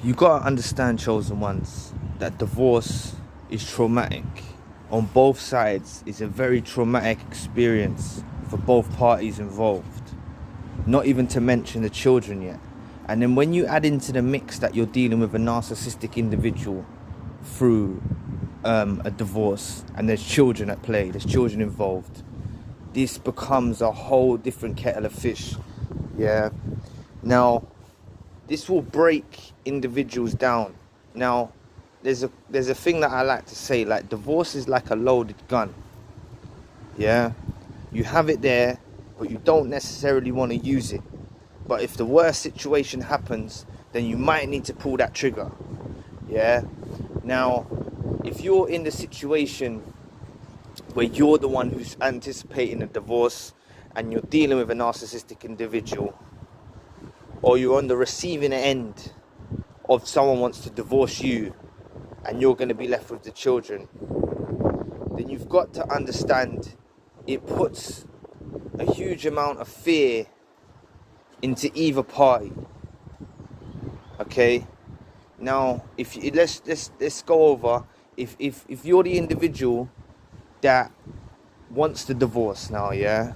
You gotta understand, chosen ones, that divorce is traumatic. On both sides, it's a very traumatic experience for both parties involved. Not even to mention the children yet. And then when you add into the mix that you're dealing with a narcissistic individual through a divorce, and there's children at play, there's children involved, this becomes a whole different kettle of fish. Yeah. Now, this will break individuals down. Now, there's a thing that I like to say, like, divorce is like a loaded gun. Yeah. You have it there, but you don't necessarily want to use it. But if the worst situation happens, then you might need to pull that trigger. Yeah. Now, if you're in the situation where you're the one who's anticipating a divorce and you're dealing with a narcissistic individual, or you're on the receiving end of someone wants to divorce you and you're going to be left with the children, then you've got to understand it puts a huge amount of fear into either party. Okay? Now, if you, let's go over, if you're the individual that wants the divorce now, yeah,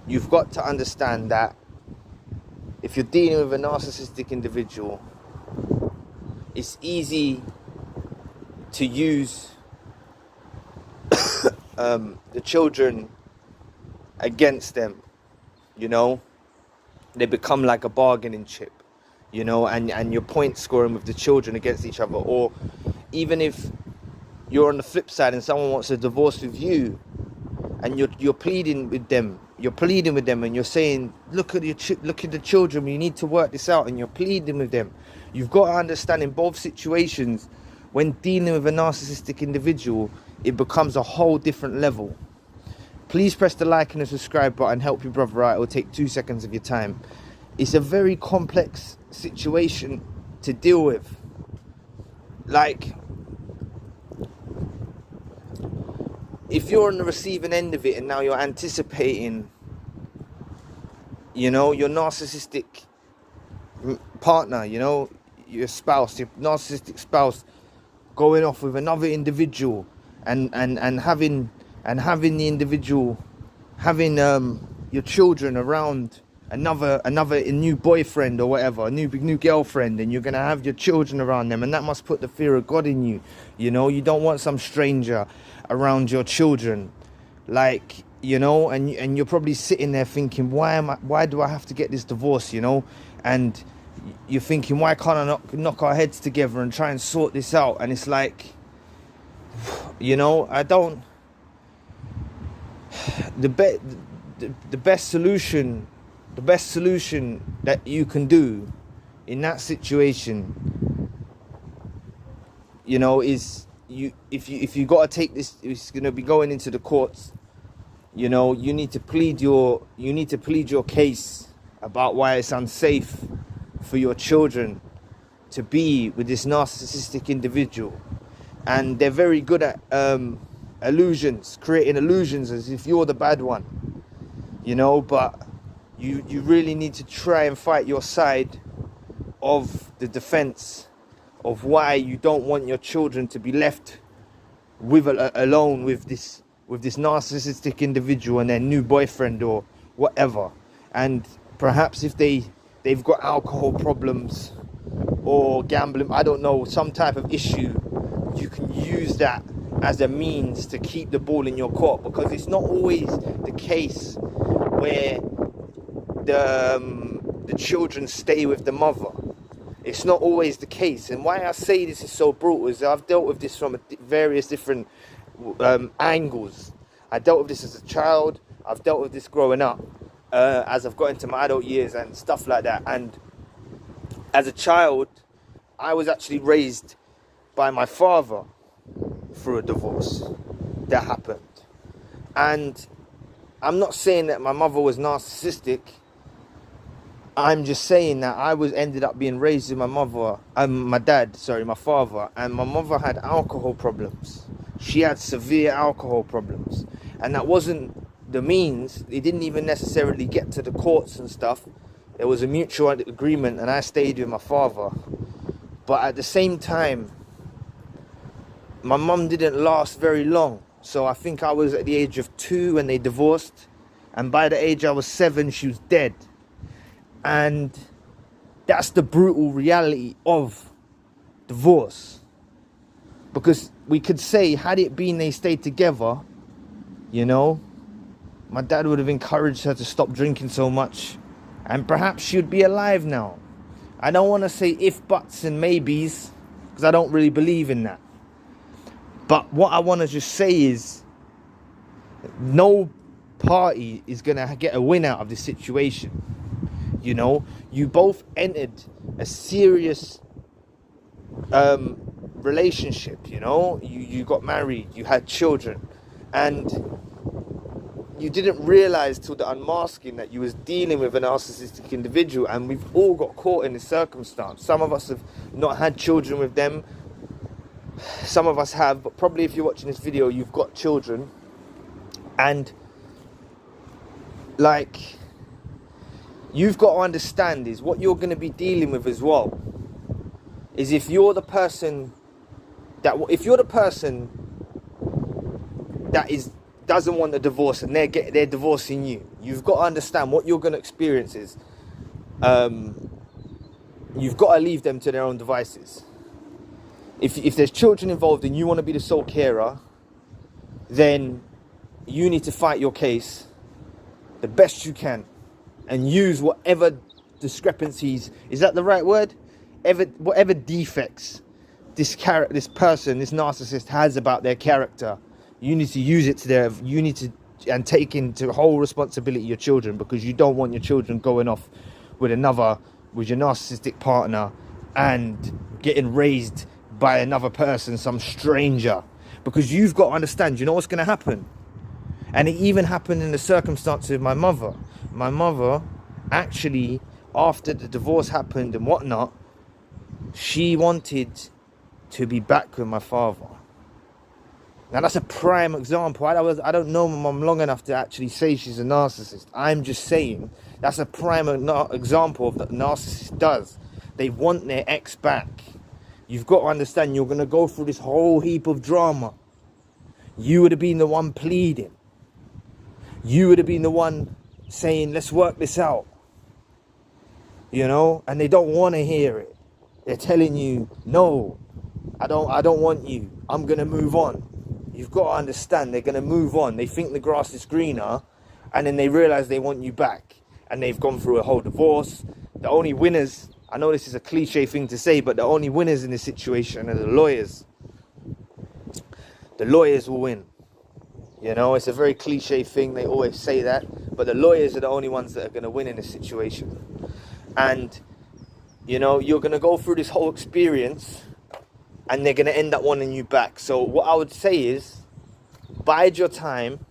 you've got to understand that if you're dealing with a narcissistic individual, it's easy to use the children against them. You know, they become like a bargaining chip, you know, and you're point scoring with the children against each other. Or even if you're on the flip side and someone wants a divorce with you, and you're pleading with them, and you're saying, look at the children, you need to work this out, and you're pleading with them. You've got to understand, in both situations, when dealing with a narcissistic individual, it becomes a whole different level. Please press the like and the subscribe button. Help your brother out. It will take 2 seconds of your time. It's a very complex situation to deal with. Like, if you're on the receiving end of it and now you're anticipating, you know, your narcissistic partner, you know, your spouse, your narcissistic spouse, going off with another individual, and having the individual, having your children around another new boyfriend or whatever, a new girlfriend, and you're gonna have your children around them, and that must put the fear of God in you. You know, you don't want some stranger around your children, like, you know, and you're probably sitting there thinking, why do I have to get this divorce, you know? And you're thinking, why can't I knock our heads together and try and sort this out? And it's like, you know, the best solution that you can do in that situation, you know, is if you got to take this, it's going to be going into the courts, you know, you need to plead your case about why it's unsafe for your children to be with this narcissistic individual. And they're very good at creating illusions as if you're the bad one, you know, but you really need to try and fight your side of the defense of why you don't want your children to be left alone with this narcissistic individual and their new boyfriend or whatever. And perhaps if they've got alcohol problems or gambling, I don't know, some type of issue, you can use that as a means to keep the ball in your court, because it's not always the case where the children stay with the mother. It's not always the case. And why I say this is so brutal is I've dealt with this from various different angles. I dealt with this as a child. I've dealt with this growing up as I've got into my adult years and stuff like that. And as a child, I was actually raised by my father through a divorce that happened. And I'm not saying that my mother was narcissistic. I'm just saying that I ended up being raised with my father, and my mother had alcohol problems. She had severe alcohol problems, and that wasn't the means. It didn't even necessarily get to the courts and stuff. There was a mutual agreement, and I stayed with my father But at the same time, my mum didn't last very long. So I think I was at the age of 2 when they divorced. And by the age I was 7, she was dead. And that's the brutal reality of divorce. Because we could say, had it been they stayed together, you know, my dad would have encouraged her to stop drinking so much. And perhaps she'd be alive now. I don't want to say if, buts and maybes, because I don't really believe in that. But what I want to just say is, no party is going to get a win out of this situation. You know, you both entered a serious relationship, you know. You got married, you had children, and you didn't realize till the unmasking that you was dealing with a narcissistic individual. And we've all got caught in this circumstance. Some of us have not had children with them, some of us have, but probably if you're watching this video you've got children. And like, you've got to understand is what you're going to be dealing with as well is if you're the person that doesn't want a divorce and they're divorcing you, you've got to understand what you're going to experience is you've got to leave them to their own devices. If there's children involved and you want to be the sole carer, then you need to fight your case the best you can and use whatever discrepancies, is that the right word? Whatever defects this narcissist has about their character, you need to use it and take into whole responsibility your children, because you don't want your children going off with your narcissistic partner and getting raised by another person, some stranger. Because you've got to understand, you know what's going to happen? And it even happened in the circumstances of my mother. My mother, actually, after the divorce happened and whatnot, she wanted to be back with my father. Now that's a prime example. I don't know my mum long enough to actually say she's a narcissist. I'm just saying that's a prime example of what the narcissist does. They want their ex back. You've got to understand, you're going to go through this whole heap of drama. You would have been the one pleading. You would have been the one saying, let's work this out. You know, and they don't want to hear it. They're telling you, no, I don't want you. I'm going to move on. You've got to understand, they're going to move on. They think the grass is greener, and then they realize they want you back. And they've gone through a whole divorce. The only winners, I know this is a cliche thing to say, but the only winners in this situation are the lawyers. The lawyers will win. You know, it's a very cliche thing. They always say that. But the lawyers are the only ones that are going to win in this situation. And, you know, you're going to go through this whole experience and they're going to end up wanting you back. So what I would say is, bide your time.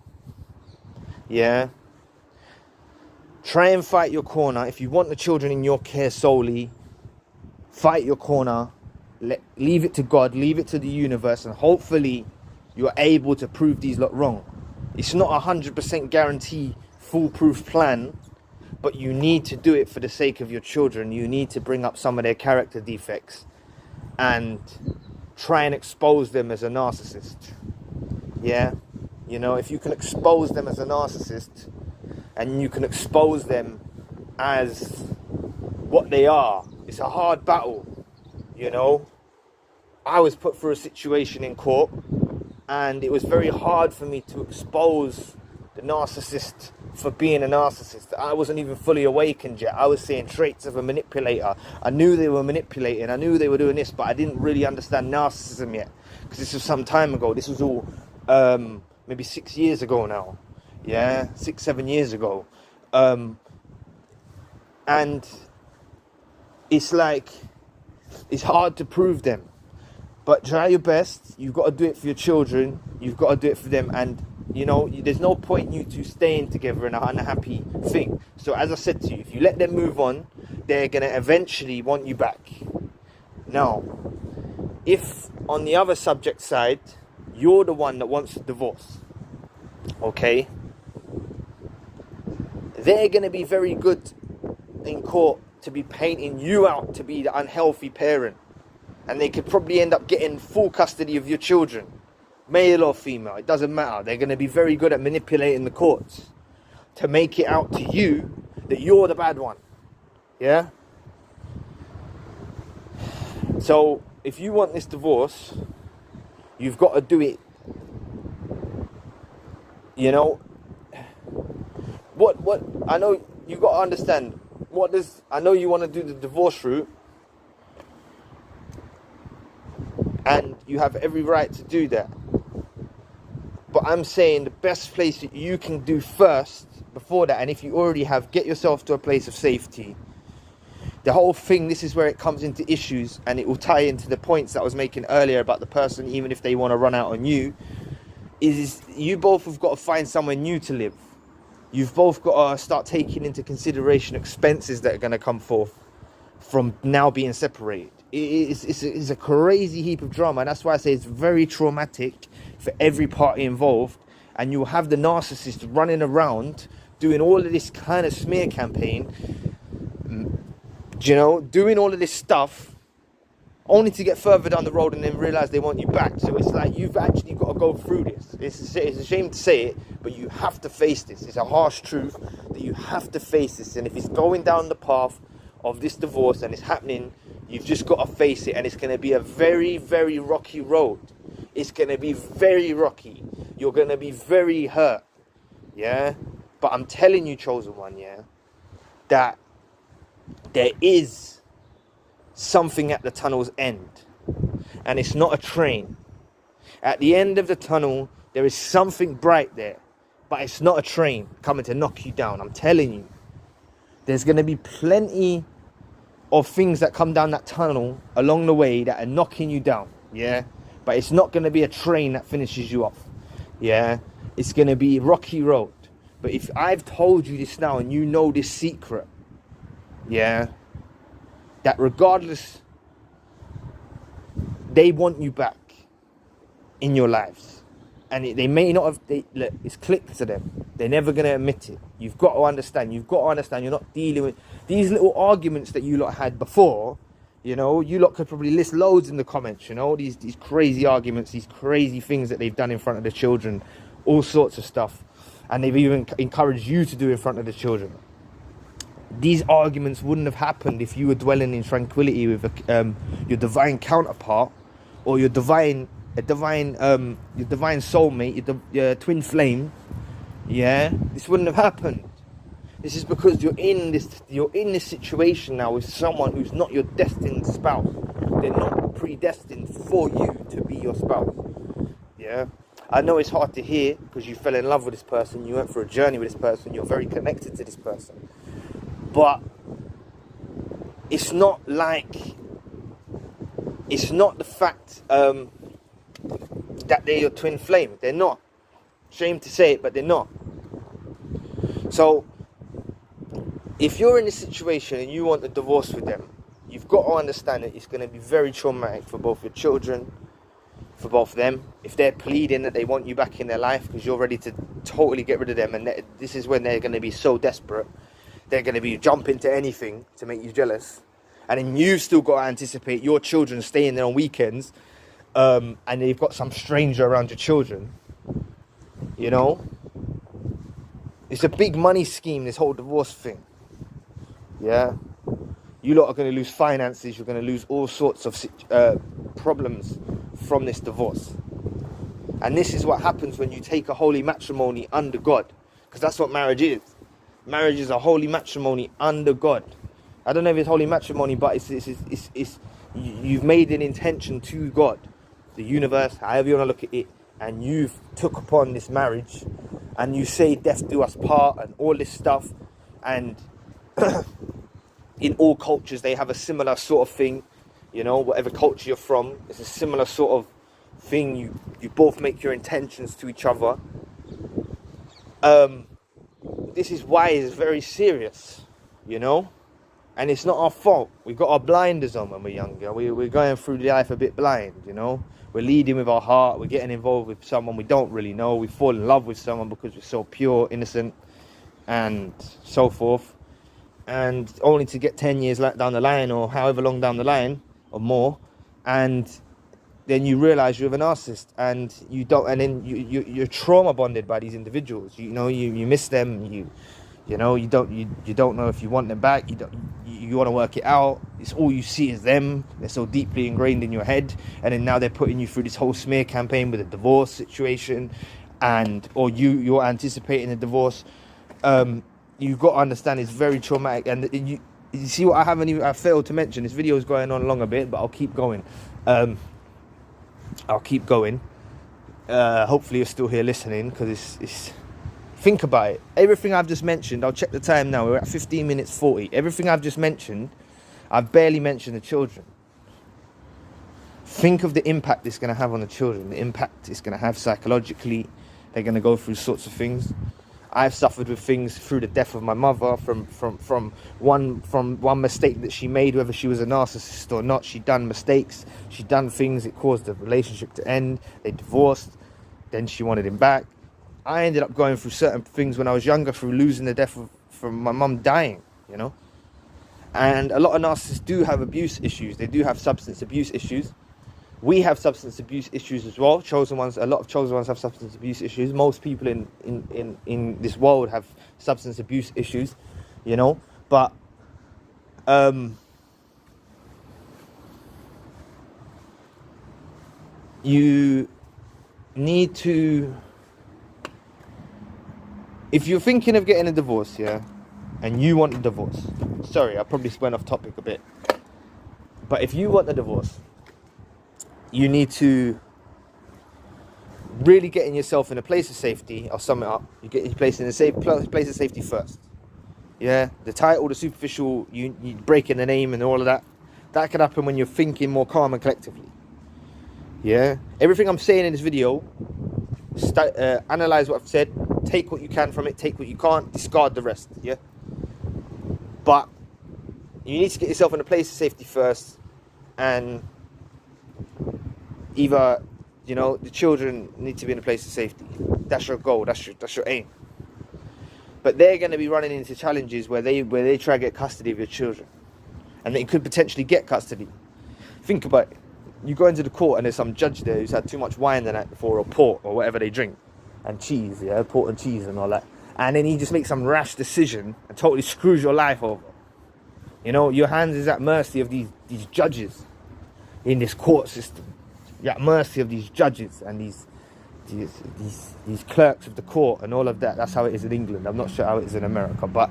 Yeah. Try and fight your corner. If you want the children in your care solely, fight your corner. Leave it to God. Leave it to the universe. And hopefully you're able to prove these lot wrong. It's not a 100% guarantee foolproof plan, but you need to do it for the sake of your children. You need to bring up some of their character defects and try and expose them as a narcissist. Yeah, you know, if you can expose them as a narcissist and you can expose them as what they are, it's a hard battle. You know, I was put through a situation in court and it was very hard for me to expose the narcissist for being a narcissist. I wasn't even fully awakened yet. I was seeing traits of a manipulator. I knew they were manipulating. I knew they were doing this, but I didn't really understand narcissism yet, because this was some time ago. This was all maybe 6 years ago now. Yeah, 6-7 years ago. And it's like, it's hard to prove them. But try your best. You've got to do it for your children. You've got to do it for them. And, you know, there's no point in you two staying together in an unhappy thing. So as I said to you, if you let them move on, they're going to eventually want you back. Now, if on the other subject side, you're the one that wants a divorce, okay, they're going to be very good in court to be painting you out to be the unhealthy parent. and they could probably end up getting full custody of your children, male or female, it doesn't matter. They're going to be very good at manipulating the courts to make it out to you that you're the bad one. Yeah? So if you want this divorce, you've got to do it. You know, what I know you've got to understand, I know you want to do the divorce route, and you have every right to do that. But I'm saying the best place that you can do first, before that, and if you already have, get yourself to a place of safety. The whole thing, this is where it comes into issues, and it will tie into the points that I was making earlier about the person, even if they want to run out on you, is you both have got to find somewhere new to live. You've both got to start taking into consideration expenses that are going to come forth from now being separated. It's a crazy heap of drama, and that's why I say it's very traumatic for every party involved. And you'll have the narcissist running around doing all of this kind of smear campaign, you know, doing all of this stuff, only to get further down the road and then realize they want you back. So it's like you've actually got to go through this. It's a shame to say it, but you have to face this. It's a harsh truth that you have to face this. And if it's going down the path of this divorce and it's happening, you've just got to face it. And it's going to be a very, very rocky road. It's going to be very rocky. You're going to be very hurt. Yeah? But I'm telling you, chosen one, yeah, that there is something at the tunnel's end, and it's not a train. At the end of the tunnel there is something bright there, but it's not a train coming to knock you down. I'm telling you, there's going to be plenty of things that come down that tunnel along the way that are knocking you down, yeah, but it's not going to be a train that finishes you off. Yeah, it's going to be a rocky road. But if I've told you this now and you know this secret, yeah, that regardless, they want you back in your lives. And they may not have, look, it's clicked to them. They're never going to admit it. You've got to understand. You're not dealing with these little arguments that you lot had before. You know, you lot could probably list loads in the comments, you know, these crazy arguments, these crazy things that they've done in front of the children, all sorts of stuff. And they've even encouraged you to do in front of the children. These arguments wouldn't have happened if you were dwelling in tranquility with your divine counterpart, or your divine soulmate, your twin flame. Yeah, this wouldn't have happened. This is because you're in this situation now with someone who's not your destined spouse. They're not predestined for you to be your spouse. Yeah, I know it's hard to hear because you fell in love with this person, you went for a journey with this person, you're very connected to this person. But it's not the fact that they're your twin flame. They're not. Shame to say it, but they're not. So if you're in this situation and you want a divorce with them, you've got to understand that it's going to be very traumatic for both your children, for both of them. If they're pleading that they want you back in their life because you're ready to totally get rid of them, and this is when they're going to be so desperate. They're going to be jumping to anything to make you jealous. And then you've still got to anticipate your children staying there on weekends, and they've got some stranger around your children. You know? It's a big money scheme, this whole divorce thing. Yeah? You lot are going to lose finances. You're going to lose all sorts of problems from this divorce. And this is what happens when you take a holy matrimony under God. Because that's what marriage is. Marriage is a holy matrimony under God. I don't know if it's holy matrimony, but it's you've made an intention to God, the universe, however you want to look at it, and you've took upon this marriage, and you say death do us part and all this stuff. And in all cultures they have a similar sort of thing, you know, whatever culture you're from, it's a similar sort of thing. You both make your intentions to each other. This is why it's very serious, you know, and it's not our fault. We've got our blinders on when we're younger. We're going through life a bit blind, you know. We're leading with our heart. We're getting involved with someone we don't really know. We fall in love with someone because we're so pure, innocent, and so forth. And only to get 10 years down the line, or however long down the line, or more, and then you realize you're a narcissist, and you don't, and then you're trauma bonded by these individuals. You know, you miss them. You know, you don't know if you want them back. You want to work it out. It's all you see is them. They're so deeply ingrained in your head, and then now they're putting you through this whole smear campaign with a divorce situation, or you're anticipating a divorce. You've got to understand it's very traumatic, and you see what I failed to mention. This video is going on long a bit, but I'll keep going. Hopefully you're still here listening, because it's think about it. Everything I've just mentioned, I'll check the time now, we're at 15 minutes 40. Everything I've just mentioned, I've barely mentioned the children. Think of the impact it's going to have on the children, the impact it's going to have psychologically. They're going to go through sorts of things. I've suffered with things through the death of my mother from one mistake that she made, whether she was a narcissist or not. She'd done mistakes, she'd done things, it caused the relationship to end. They divorced, then she wanted him back. I ended up going through certain things when I was younger, through losing the death from my mum dying, you know. And a lot of narcissists do have abuse issues. They do have substance abuse issues. We have substance abuse issues as well. A lot of chosen ones have substance abuse issues. Most people in this world have substance abuse issues, you know. But you need to, if you're thinking of getting a divorce, yeah, and you want a divorce, sorry, I probably went off topic a bit, but if you want a divorce, you need to really getting yourself in a place of safety. I'll sum it up. You get your place in a safe place of safety first. Yeah, the title, the superficial, you breaking the name and all of that. That can happen when you're thinking more calm and collectively. Yeah, everything I'm saying in this video, analyze what I've said. Take what you can from it. Take what you can't. Discard the rest. Yeah. But you need to get yourself in a place of safety first, and either, you know, the children need to be in a place of safety. That's your goal. That's your aim. But they're going to be running into challenges where they try to get custody of your children, and they could potentially get custody. Think about it. You go into the court and there's some judge there who's had too much wine the night before, or pork, or whatever they drink, and cheese, yeah, pork and cheese and all that, and then he just makes some rash decision and totally screws your life over. You know, your hands is at mercy of these judges in this court system. You're at mercy of these judges and these clerks of the court and all of that. That's how it is in England. I'm not sure how it is in America, but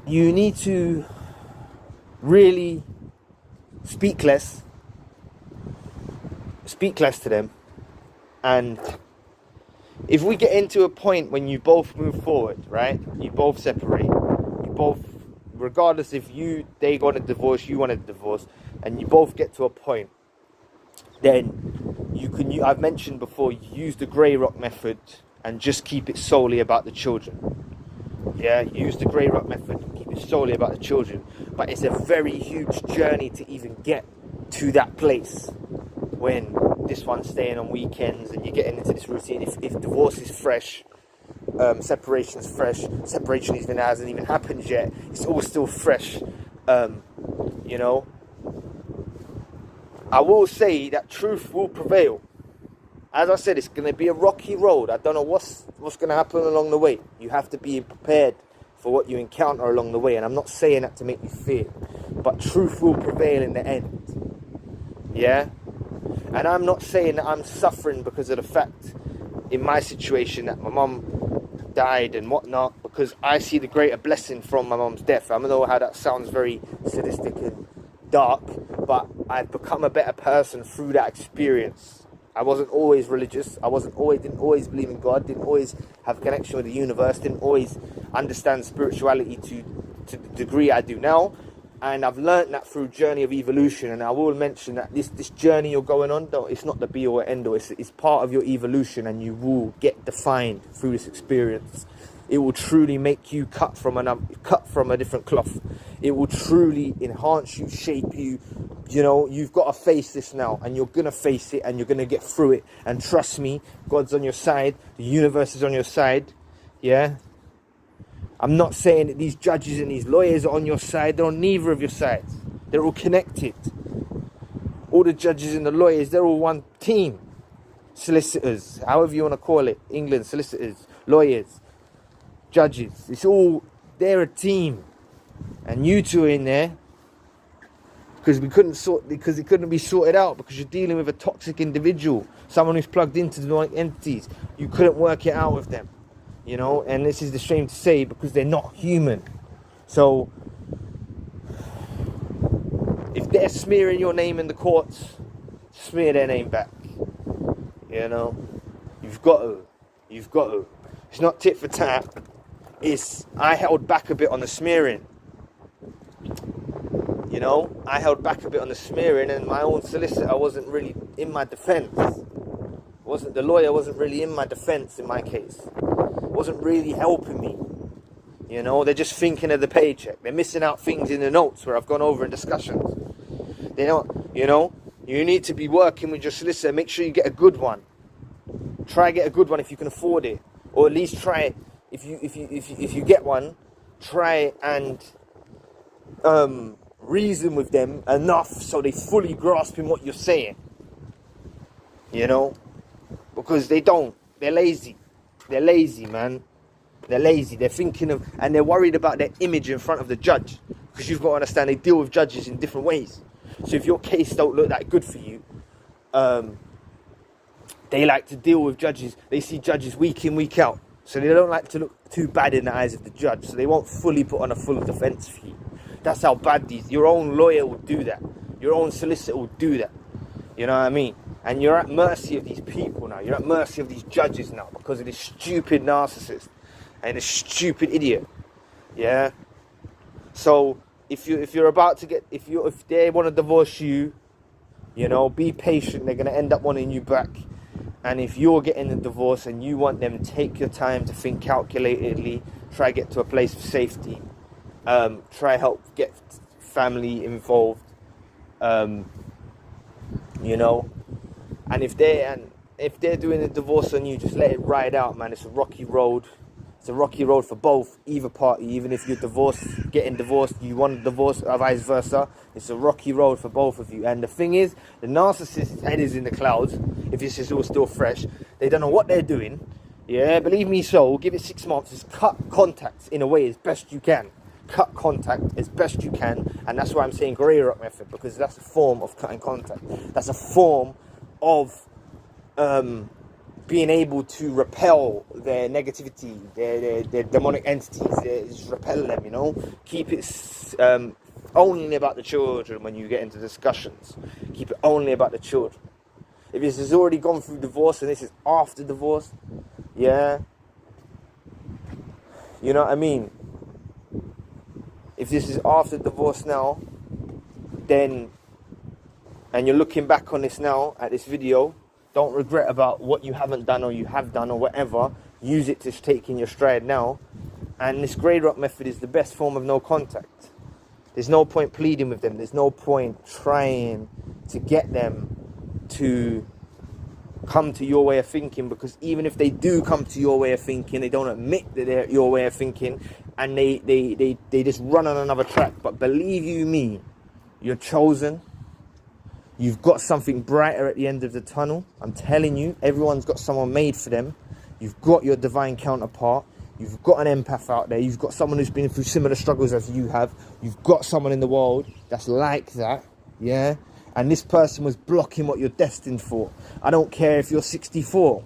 you need to really speak less to them. And if we get into a point when you both move forward, right, you both separate, you both, regardless if they want a divorce, you want a divorce, and you both get to a point, then I've mentioned before, use the grey rock method and just keep it solely about the children. Yeah, use the grey rock method, keep it solely about the children. But it's a very huge journey to even get to that place when this one's staying on weekends and you're getting into this routine. If divorce is fresh, separation is fresh, separation even hasn't even happened yet, it's all still fresh. You know, I will say that truth will prevail. As I said, it's going to be a rocky road. I don't know what's going to happen along the way. You have to be prepared for what you encounter along the way. And I'm not saying that to make you fear, but truth will prevail in the end. Yeah? And I'm not saying that I'm suffering because of the fact, in my situation, that my mum died and whatnot, because I see the greater blessing from my mum's death. I don't know how that sounds very sadistic and dark, but I've become a better person through that experience. I wasn't always religious. Didn't always believe in God. Didn't always have a connection with the universe. Didn't always understand spirituality to the degree I do now. And I've learned that through journey of evolution. And I will mention that this journey you're going on, though, it's not the be or end all. It's part of your evolution, and you will get defined through this experience. It will truly make you cut from a different cloth. It will truly enhance you, shape you. You know, you've got to face this now, and you're going to face it, and you're going to get through it. And trust me, God's on your side. The universe is on your side. Yeah? I'm not saying that these judges and these lawyers are on your side. They're on neither of your sides. They're all connected. All the judges and the lawyers, they're all one team. Solicitors, however you want to call it. England, solicitors, lawyers, judges. They're a team. And you two are in there because it couldn't be sorted out, because you're dealing with a toxic individual, someone who's plugged into demonic entities. You couldn't work it out with them, you know. And this is the shame to say, because they're not human. So if they're smearing your name in the courts, smear their name back. You know, you've got to. It's not tit for tat. I held back a bit on the smearing. You know, I held back a bit on the smearing, and my own solicitor wasn't really in my defence. The lawyer wasn't really in my defence in my case. Wasn't really helping me. You know, they're just thinking of the paycheck. They're missing out things in the notes where I've gone over in discussions. They don't, you know, you need to be working with your solicitor. Make sure you get a good one. Try get a good one if you can afford it, or at least try if you get one. Try and reason with them enough so they fully grasp in what you're saying. You know, because they don't. They're lazy. They're lazy, man. They're lazy. They're thinking of, and they're worried about their image in front of the judge, because you've got to understand they deal with judges in different ways. So if your case don't look that good for you, they like to deal with judges. They see judges week in, week out. So they don't like to look too bad in the eyes of the judge. So they won't fully put on a full defence for you. That's how bad your own lawyer will do that. Your own solicitor will do that. You know what I mean? And you're at mercy of these people now. You're at mercy of these judges now, because of this stupid narcissist and this stupid idiot. Yeah? So if they want to divorce you, you know, be patient. They're going to end up wanting you back. And if you're getting a divorce and you want them, take your time to think calculatedly. Try get to a place of safety. Try help get family involved. You know, and if they're doing a divorce on you, just let it ride out, man. It's a rocky road. It's a rocky road for either party. Even if you're getting divorced, you want a divorce, or vice versa. It's a rocky road for both of you. And the thing is, the narcissist's head is in the clouds. If this is all still fresh, they don't know what they're doing. Yeah, believe me, so give it 6 months. Just cut contacts in a way as best you can. Cut contact as best you can. And that's why I'm saying grey rock method, because that's a form of cutting contact. That's a form of being able to repel their negativity, their demonic entities, just repel them, you know. Keep it only about the children when you get into discussions. Keep it only about the children. If this has already gone through divorce and this is after divorce, yeah, you know what I mean? If this is after divorce now, then, and you're looking back on this now, at this video, don't regret about what you haven't done or you have done or whatever. Use it to take in your stride now. And this grey rock method is the best form of no contact. There's no point pleading with them. There's no point trying to get them to come to your way of thinking, because even if they do come to your way of thinking, they don't admit that they're your way of thinking, and they just run on another track. But believe you me, you're chosen. You've got something brighter at the end of the tunnel. I'm telling you, everyone's got someone made for them. You've got your divine counterpart. You've got an empath out there. You've got someone who's been through similar struggles as you have. You've got someone in the world that's like that, yeah? And this person was blocking what you're destined for. I don't care if you're 64.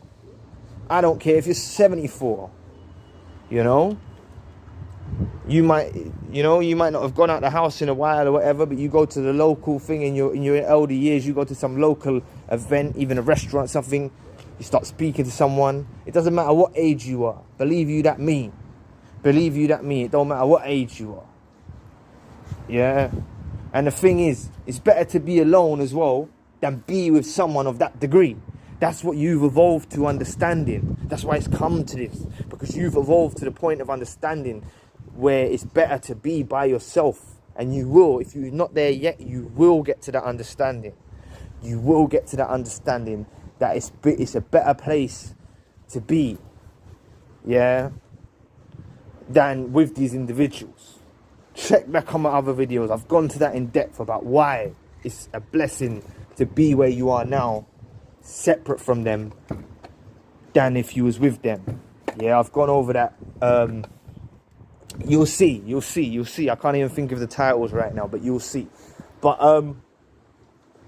I don't care if you're 74. You know? You might not have gone out the house in a while or whatever, but you go to the local thing in your elder years, you go to some local event, even a restaurant, something, you start speaking to someone. It doesn't matter what age you are. Believe you that me. Believe you that me. It don't matter what age you are. Yeah? And the thing is, it's better to be alone as well than be with someone of that degree. That's what you've evolved to understanding. That's why it's come to this. Because you've evolved to the point of understanding where it's better to be by yourself. And you will, if you're not there yet, you will get to that understanding. You will get to that understanding that it's a better place to be, yeah, than with these individuals. check back on my other videos. I've gone to that in depth about why it's a blessing to be where you are now, separate from them, than if you was with them. Yeah, I've gone over that. You'll see. I can't even think of the titles right now, but you'll see. But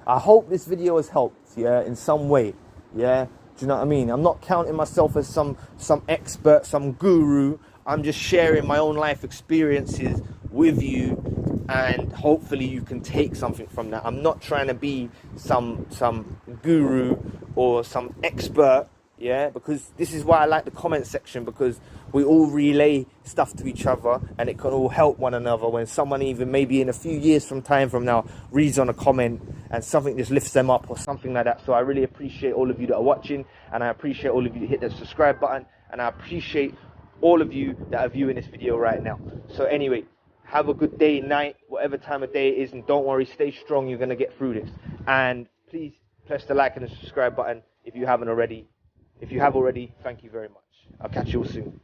I hope this video has helped, yeah, in some way. Yeah, do you know what I mean? I'm not counting myself as some expert, some guru. I'm just sharing my own life experiences with you, and hopefully you can take something from that. I'm not trying to be some guru or some expert, yeah, because this is why I like the comment section, because we all relay stuff to each other and it can all help one another. When someone, even maybe in a few years from now, reads on a comment and something just lifts them up or something like that. So I really appreciate all of you that are watching, and I appreciate all of you that hit the subscribe button, and I appreciate all of you that are viewing this video right now. So anyway, have a good day, night, whatever time of day it is, and don't worry, stay strong. You're going to get through this. And please press the like and the subscribe button if you haven't already. If you have already, thank you very much. I'll catch you all soon.